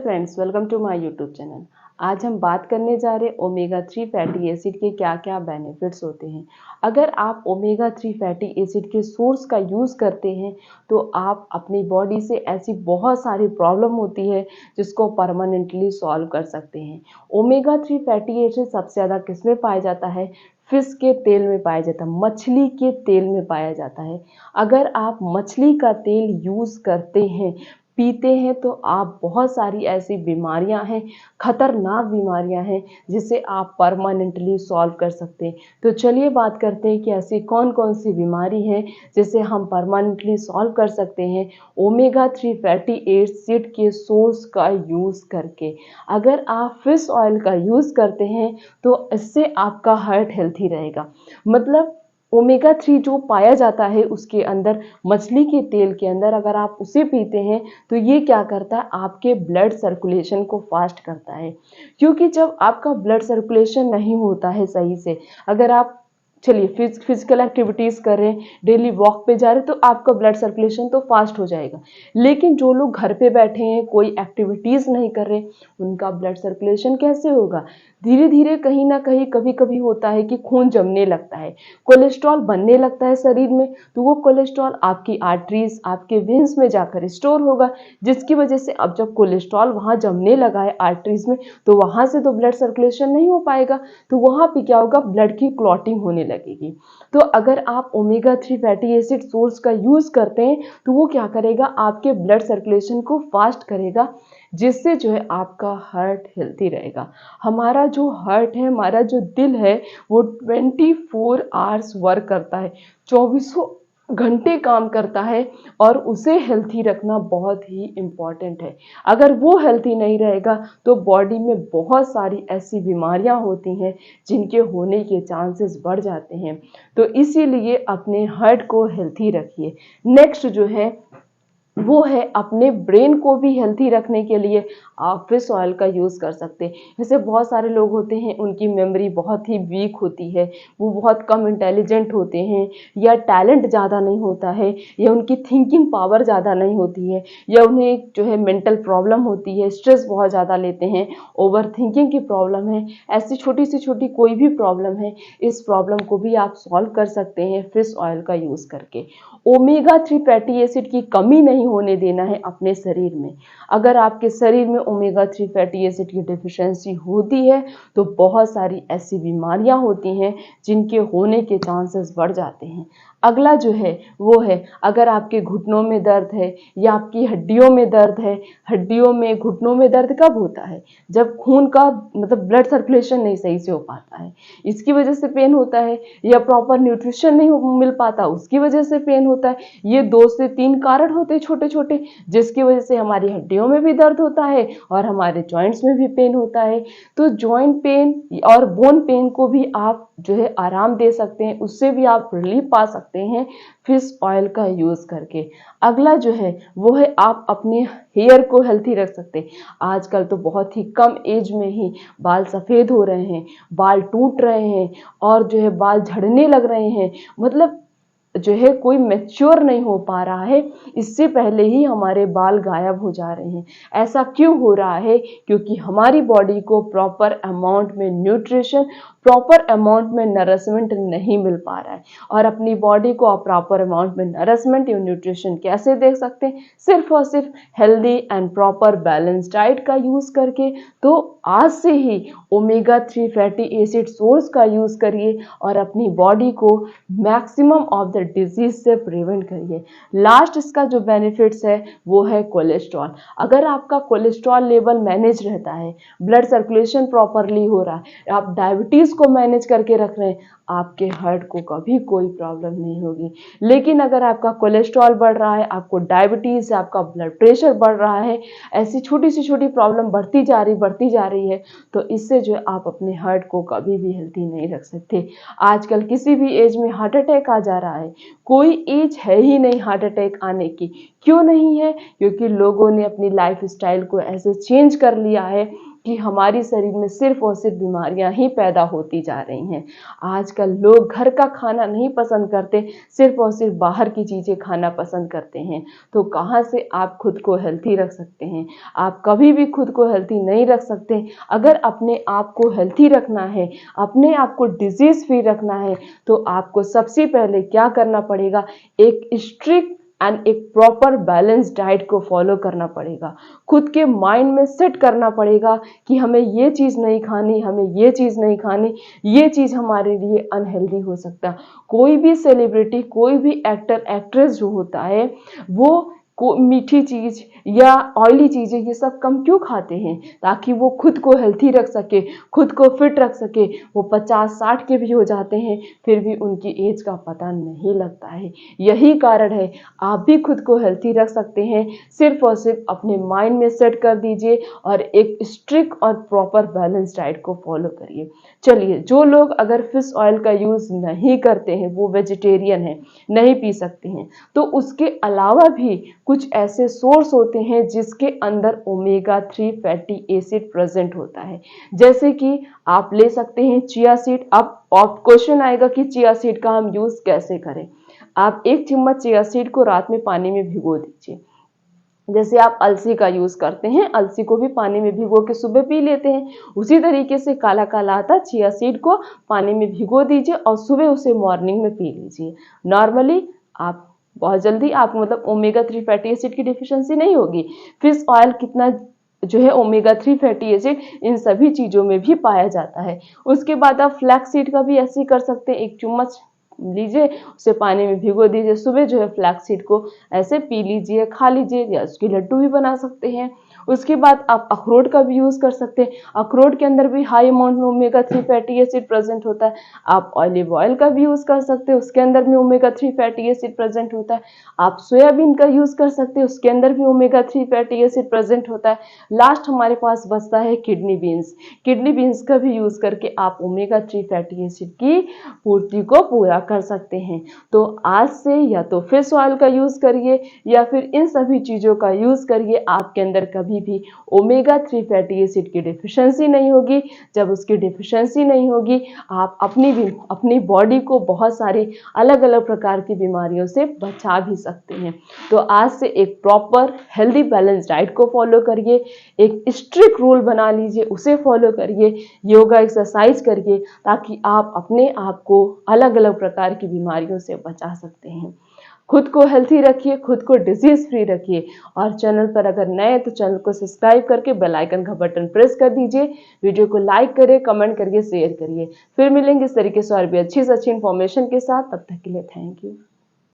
Friends, welcome to my YouTube channel. आज हम बात करने जा रहे हैं ओमेगा 3 फैटी एसिड के क्या क्या बेनिफिट्स होते हैं। अगर आप ओमेगा 3 फैटी एसिड के सोर्स का यूज़ करते हैं तो आप अपनी बॉडी से ऐसी बहुत सारी प्रॉब्लम होती है जिसको परमानेंटली सॉल्व कर सकते हैं। ओमेगा 3 फैटी एसिड सबसे ज़्यादा किस में पाया जाता है? फिश के तेल में पाया जाता है, मछली के तेल में पाया जाता है। अगर आप मछली का तेल यूज़ करते हैं, पीते हैं, तो आप बहुत सारी ऐसी बीमारियां हैं, खतरनाक बीमारियां हैं जिसे आप परमानेंटली सॉल्व कर सकते हैं। तो चलिए बात करते हैं कि ऐसी कौन कौन सी बीमारी है जिसे हम परमानेंटली सॉल्व कर सकते हैं ओमेगा 3 फैटी एसिड के सोर्स का यूज़ करके। अगर आप फिश ऑयल का यूज़ करते हैं तो इससे आपका हार्ट हेल्थी रहेगा। मतलब ओमेगा 3 जो पाया जाता है उसके अंदर, मछली के तेल के अंदर, अगर आप उसे पीते हैं तो ये क्या करता है, आपके ब्लड सर्कुलेशन को फास्ट करता है। क्योंकि जब आपका ब्लड सर्कुलेशन नहीं होता है सही से, अगर आप चलिए फिजिकल एक्टिविटीज़ कर रहे हैं, डेली वॉक पे जा रहे हैं, तो आपका ब्लड सर्कुलेशन तो फास्ट हो जाएगा। लेकिन जो लोग घर पे बैठे हैं, कोई एक्टिविटीज़ नहीं कर रहे, उनका ब्लड सर्कुलेशन कैसे होगा? धीरे धीरे कहीं ना कहीं कभी कभी होता है कि खून जमने लगता है, कोलेस्ट्रॉल बनने लगता है शरीर में। तो वो कोलेस्ट्रॉल आपकी आर्टरीज, आपके वेन्स में जाकर स्टोर होगा, जिसकी वजह से अब जब कोलेस्ट्रॉल वहाँ जमने लगा है आर्टरीज में, तो वहाँ से तो ब्लड सर्कुलेशन नहीं हो पाएगा, तो वहाँ पे क्या होगा, ब्लड की क्लॉटिंग होने लगेगी। तो अगर आप ओमेगा 3 फैटी एसिड सोर्स का यूज़ करते हैं तो वो क्या करेगा, आपके ब्लड सर्कुलेशन को फास्ट करेगा, जिससे जो है आपका हार्ट हेल्थी रहेगा। हमारा जो हार्ट है, हमारा जो दिल है, वो 24 आवर्स वर्क करता है, 24 घंटे काम करता है, और उसे हेल्थी रखना बहुत ही इम्पॉर्टेंट है। अगर वो हेल्थी नहीं रहेगा तो बॉडी में बहुत सारी ऐसी बीमारियां होती हैं जिनके होने के चांसेस बढ़ जाते हैं। तो इसीलिए अपने हार्ट को हेल्थी रखिए। नेक्स्ट जो है वो है, अपने ब्रेन को भी हेल्थी रखने के लिए आप फिश ऑयल का यूज़ कर सकते हैं। जैसे बहुत सारे लोग होते हैं, उनकी मेमोरी बहुत ही वीक होती है, वो बहुत कम इंटेलिजेंट होते हैं, या टैलेंट ज़्यादा नहीं होता है, या उनकी थिंकिंग पावर ज़्यादा नहीं होती है, या उन्हें जो है मेंटल प्रॉब्लम होती है, स्ट्रेस बहुत ज़्यादा लेते हैं, ओवर थिंकिंग की प्रॉब्लम है, ऐसी छोटी सी छोटी कोई भी प्रॉब्लम है, इस प्रॉब्लम को भी आप सॉल्व कर सकते हैं फिश ऑयल का यूज़ करके। ओमेगा 3 फैटी एसिड की कमी नहीं होने देना है अपने शरीर में। अगर आपके शरीर में ओमेगा 3 फैटी एसिड की डिफिशियंसी होती है तो बहुत सारी ऐसी बीमारियां होती हैं जिनके होने के चांसेस बढ़ जाते हैं। अगला जो है वो है, अगर आपके घुटनों में दर्द है या आपकी हड्डियों में दर्द है। हड्डियों में, घुटनों में दर्द कब होता है? जब खून का मतलब ब्लड सर्कुलेशन नहीं सही से हो पाता है, इसकी वजह से पेन होता है, या प्रॉपर न्यूट्रिशन नहीं मिल पाता, उसकी वजह से पेन होता है। ये 2 से 3 कारण होते हैं छोटे छोटे, जिसकी वजह से हमारी हड्डियों में भी दर्द होता है और हमारे जॉइंट्स में भी पेन होता है। तो जॉइंट पेन और बोन पेन को भी आप जो है आराम दे सकते हैं, उससे भी आप रिलीफ पा सकते हैं फिश ऑयल का यूज़ करके। अगला जो है वो है, आप अपने हेयर को हेल्थी रख सकते हैं। आजकल तो बहुत ही कम एज में ही बाल सफ़ेद हो रहे हैं, बाल टूट रहे हैं, और जो है बाल झड़ने लग रहे हैं। मतलब जो है कोई मैच्योर नहीं हो पा रहा है, इससे पहले ही हमारे बाल गायब हो जा रहे हैं। ऐसा क्यों हो रहा है? क्योंकि हमारी बॉडी को प्रॉपर अमाउंट में न्यूट्रिशन, प्रॉपर अमाउंट में नरिशमेंट नहीं मिल पा रहा है। और अपनी बॉडी को आप प्रॉपर अमाउंट में नरिशमेंट या न्यूट्रिशन कैसे दे सकते हैं? सिर्फ और सिर्फ healthy and proper balance diet का यूज़ करके। तो आज से ही ओमेगा 3 फैटी एसिड सोर्स का यूज़ करिए और अपनी बॉडी को मैक्सिमम ऑफ द डिजीज से प्रिवेंट करिए। लास्ट इसका जो बेनिफिट्स है वो है कोलेस्ट्रॉल। अगर आपका कोलेस्ट्रॉल लेवल मैनेज रहता है, ब्लड सर्कुलेशन प्रॉपरली हो रहा है, आप डायबिटीज़ को मैनेज करके रख रहे हैं, आपके हार्ट को कभी कोई प्रॉब्लम नहीं होगी। लेकिन अगर आपका कोलेस्ट्रॉल बढ़ रहा है, आपको डायबिटीज़, आपका ब्लड प्रेशर बढ़ रहा है, ऐसी छोटी सी छोटी प्रॉब्लम बढ़ती जा रही है, तो इससे जो है आप अपने हार्ट को कभी भी हेल्थी नहीं रख सकते। आजकल किसी भी एज में हार्ट अटैक आ जा रहा है, कोई एज है ही नहीं हार्ट अटैक आने की। क्यों नहीं है? क्योंकि लोगों ने अपनी लाइफ स्टाइल को ऐसे चेंज कर लिया है कि हमारी शरीर में सिर्फ और सिर्फ बीमारियां ही पैदा होती जा रही हैं। आजकल लोग घर का खाना नहीं पसंद करते, सिर्फ और सिर्फ बाहर की चीज़ें खाना पसंद करते हैं। तो कहाँ से आप खुद को हेल्थी रख सकते हैं? आप कभी भी खुद को हेल्थी नहीं रख सकते। अगर अपने आप को हेल्थी रखना है, अपने आप को डिजीज़ फ्री रखना है, तो आपको सबसे पहले क्या करना पड़ेगा? एक स्ट्रिक्ट एंड एक प्रॉपर बैलेंस डाइट को फॉलो करना पड़ेगा। खुद के माइंड में सेट करना पड़ेगा कि हमें ये चीज़ नहीं खानी, हमें ये चीज़ नहीं खानी, ये चीज़ हमारे लिए अनहेल्दी हो सकता है। कोई भी सेलिब्रिटी, कोई भी एक्टर एक्ट्रेस जो होता है, वो को मीठी चीज़ या ऑयली चीज़ें ये सब कम क्यों खाते हैं? ताकि वो खुद को हेल्थी रख सके, खुद को फिट रख सके। वो 50-60 के भी हो जाते हैं, फिर भी उनकी एज का पता नहीं लगता है। यही कारण है, आप भी खुद को हेल्थी रख सकते हैं। सिर्फ और सिर्फ अपने माइंड में सेट कर दीजिए और एक स्ट्रिक्ट और प्रॉपर बैलेंस डाइट को फॉलो करिए। चलिए, जो लोग अगर फिश ऑयल का यूज़ नहीं करते हैं, वो वेजिटेरियन हैं, नहीं पी सकते हैं, तो उसके अलावा भी कुछ ऐसे सोर्स होते हैं जिसके अंदर ओमेगा 3 फैटी एसिड प्रेजेंट होता है। जैसे कि आप ले सकते हैं चिया सीड। अब आप क्वेश्चन आएगा कि चिया सीड का हम यूज़ कैसे करें? आप 1 चम्मच चिया सीड को रात में पानी में भिगो दीजिए। जैसे आप अलसी का यूज़ करते हैं, अलसी को भी पानी में भिगो के सुबह पी लेते हैं, उसी तरीके से काला काला आटा चिया सीड को पानी में भिगो दीजिए और सुबह उसे मॉर्निंग में पी लीजिए। नॉर्मली आप बहुत जल्दी आप मतलब ओमेगा 3 फैटी एसिड की डिफिशियंसी नहीं होगी। फिश ऑयल कितना जो है ओमेगा 3 फैटी एसिड इन सभी चीज़ों में भी पाया जाता है। उसके बाद आप फ्लैक्स सीड का भी ऐसे ही कर सकते हैं। 1 चम्मच लीजिए, उसे पानी में भिगो दीजिए, सुबह जो है फ्लैक्स सीड को ऐसे पी लीजिए, खा लीजिए, या उसके लड्डू भी बना सकते हैं। उसके बाद आप अखरोट का भी यूज़ कर सकते हैं। अखरोट के अंदर भी हाई अमाउंट में ओमेगा 3 फैटी एसिड प्रेजेंट होता है। आप ऑलिव ऑयल का भी यूज़ कर सकते हैं, उसके अंदर भी ओमेगा 3 फैटी एसिड प्रेजेंट होता है। आप सोयाबीन का यूज़ कर सकते हैं, उसके अंदर भी ओमेगा 3 फैटी एसिड प्रेजेंट होता है। लास्ट हमारे पास बचता है किडनी बीन्स। किडनी बीन्स का भी यूज़ करके आप ओमेगा 3 फैटी एसिड की पूर्ति को पूरा कर सकते हैं। तो आज से या तो फिश ऑयल का यूज़ करिए या फिर इन सभी चीज़ों का यूज़ करिए। आपके अंदर कभी भी ओमेगा 3 फैटी एसिड की डिफिशियंसी नहीं होगी। जब उसकी डिफिशियंसी नहीं होगी, आप अपनी बॉडी को बहुत सारी अलग अलग प्रकार की बीमारियों से बचा भी सकते हैं। तो आज से एक प्रॉपर हेल्दी बैलेंस डाइट को फॉलो करिए, एक स्ट्रिक्ट रूल बना लीजिए, उसे फॉलो करिए, योगा एक्सरसाइज करिए, ताकि आप अपने आप को अलग अलग प्रकार की बीमारियों से बचा सकते हैं। खुद को हेल्थी रखिए, खुद को डिजीज फ्री रखिए। और चैनल पर अगर नए हैं तो चैनल को सब्सक्राइब करके बेल आइकन का बटन प्रेस कर दीजिए। वीडियो को लाइक करिए, कमेंट करिए, शेयर करिए। फिर मिलेंगे इस तरीके से और भी अच्छी से अच्छी इन्फॉर्मेशन के साथ। तब तक के लिए थैंक यू।